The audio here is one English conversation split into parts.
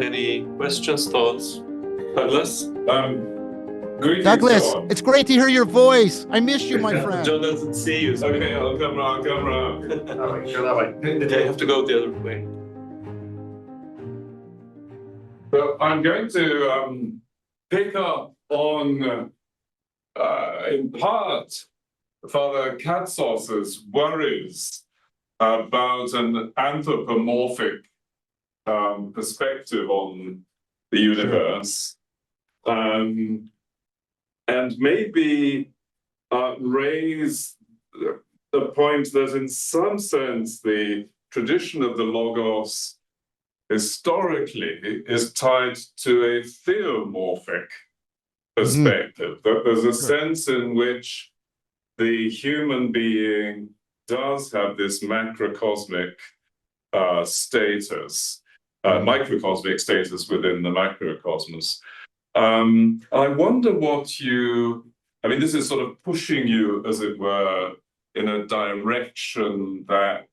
Any questions, thoughts? Douglas? Greetings, Douglas, John. it's great to hear your voice. I miss you, my friend. John doesn't see you. So Okay, I'll come round. that way, go that way. Yeah, you have to go the other way. So I'm going to pick up on, in part, Father Katsos's worries about an anthropomorphic perspective on the universe. And maybe raise the point that in some sense the tradition of the Logos historically is tied to a theomorphic perspective. That there's a sense in which the human being does have this macrocosmic status, microcosmic status within the macrocosmos. I wonder what I mean, this is sort of pushing you, as it were, in a direction that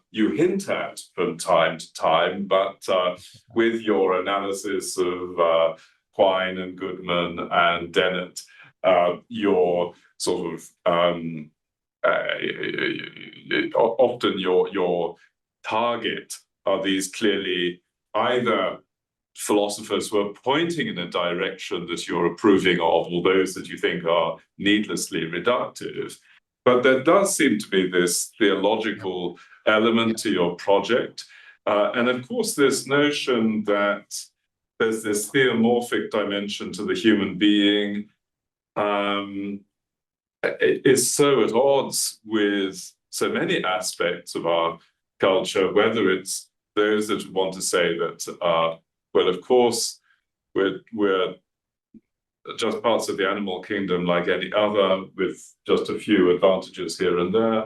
you hint at from time to time, but with your analysis of Quine and Goodman and Dennett, your sort of often your target are these clearly either philosophers who are pointing in a direction that you're approving of, or those that you think are needlessly reductive. But there does seem to be this theological element to your project. And of course, this notion that there's this theomorphic dimension to the human being is so at odds with so many aspects of our culture, whether it's those that want to say that well, of course, we're just parts of the animal kingdom like any other, with just a few advantages here and there.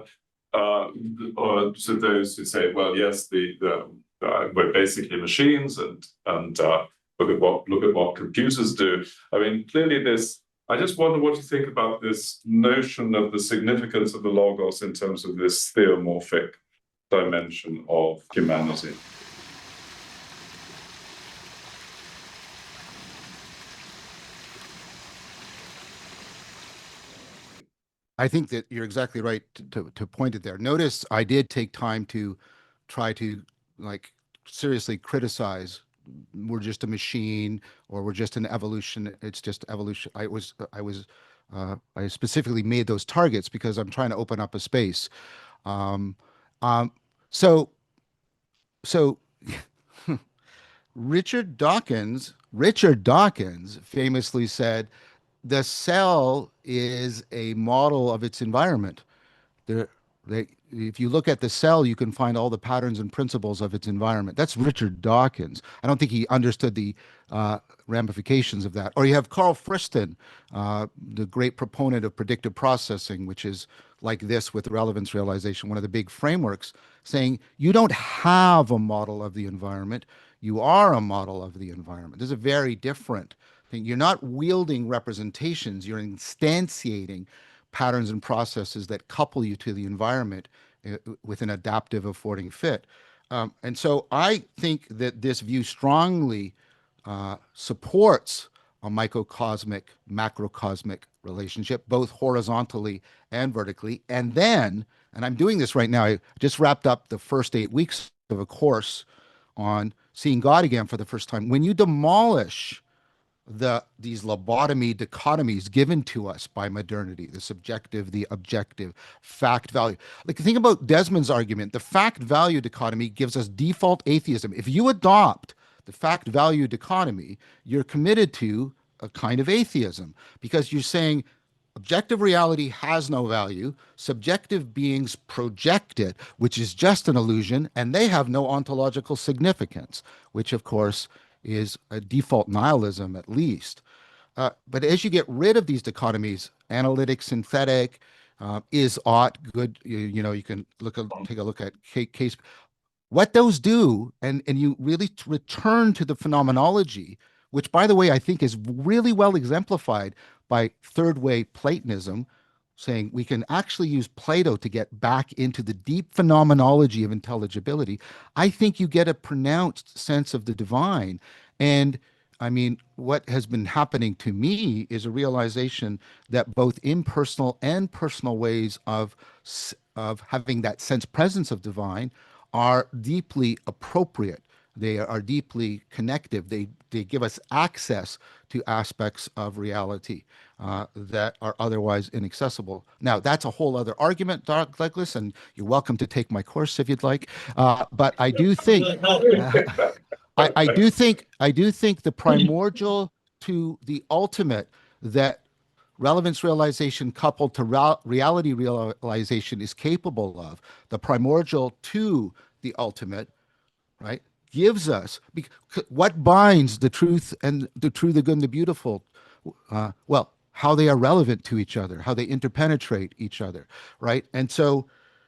Or to those who say, well, yes, we're basically machines, and look at what computers do. I mean, clearly I just wonder what you think about this notion of the significance of the Logos in terms of this theomorphic dimension of humanity. I think that you're exactly right to point it there. Notice I did take time to try to seriously criticize we're just a machine, or we're just an evolution. It's just evolution. I specifically made those targets because I'm trying to open up a space. So Richard Dawkins famously said, the cell is a model of its environment. If you look at the cell, you can find all the patterns and principles of its environment. That's Richard Dawkins. I don't think he understood the ramifications of that. Or you have Carl Friston, the great proponent of predictive processing, which is like this with relevance realization, one of the big frameworks, saying you don't have a model of the environment, you are a model of the environment. This is a very different thing. You're not wielding representations, you're instantiating patterns and processes that couple you to the environment with an adaptive affording fit. And so I think that this view strongly supports a microcosmic, macrocosmic relationship, both horizontally and vertically. And then, and I'm doing this right now, I just wrapped up the first 8 weeks of a course on seeing God again for the first time. When you demolish these lobotomy dichotomies given to us by modernity, the subjective, the objective, fact value. Like, think about Desmond's argument. The fact value dichotomy gives us default atheism. If you adopt the fact value dichotomy, you're committed to a kind of atheism, because you're saying objective reality has no value, subjective beings project it, which is just an illusion, and they have no ontological significance, which of course is a default nihilism, at least. But as you get rid of these dichotomies, analytic, synthetic, is ought, good, you can take a look at case, what those do, and you really return to the phenomenology, which, by the way, I think is really well exemplified by third way Platonism, saying we can actually use Plato to get back into the deep phenomenology of intelligibility. I think you get a pronounced sense of the divine. And I mean, what has been happening to me is a realization that both impersonal and personal ways of having that sense presence of divine are deeply appropriate. They are deeply connective. They give us access to aspects of reality that are otherwise inaccessible. Now, that's a whole other argument, Douglas, and you're welcome to take my course if you'd like. But I do think I do think the primordial to the ultimate that relevance realization coupled to reality realization is capable of, the primordial to the ultimate, right, gives us what binds the truth and the true, the good, and the beautiful. Well, how they are relevant to each other, how they interpenetrate each other, right? And so,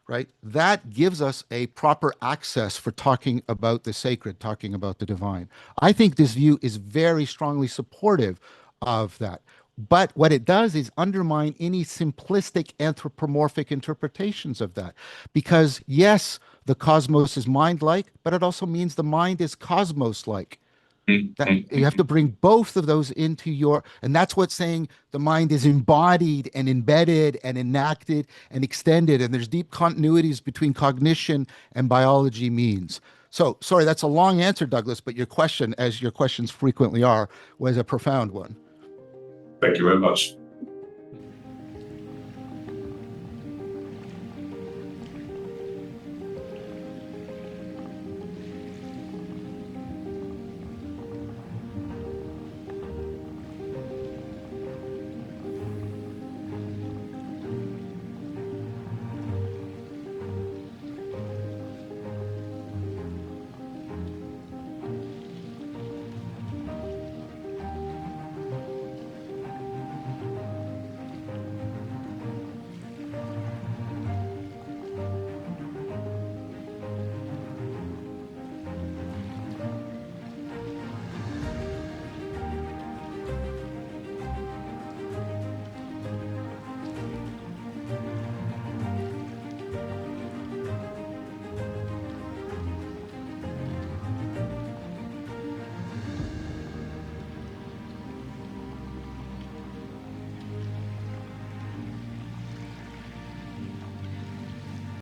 right, that gives us a proper access for talking about the sacred, talking about the divine. I think this view is very strongly supportive of that. But what it does is undermine any simplistic anthropomorphic interpretations of that. Because, yes, the cosmos is mind like, but it also means the mind is cosmos like. That you have to bring both of those into your, and that's what saying the mind is embodied and embedded and enacted and extended, and there's deep continuities between cognition and biology means. So, sorry, that's a long answer, Douglas, but your question, as your questions frequently are, was a profound one. Thank you very much.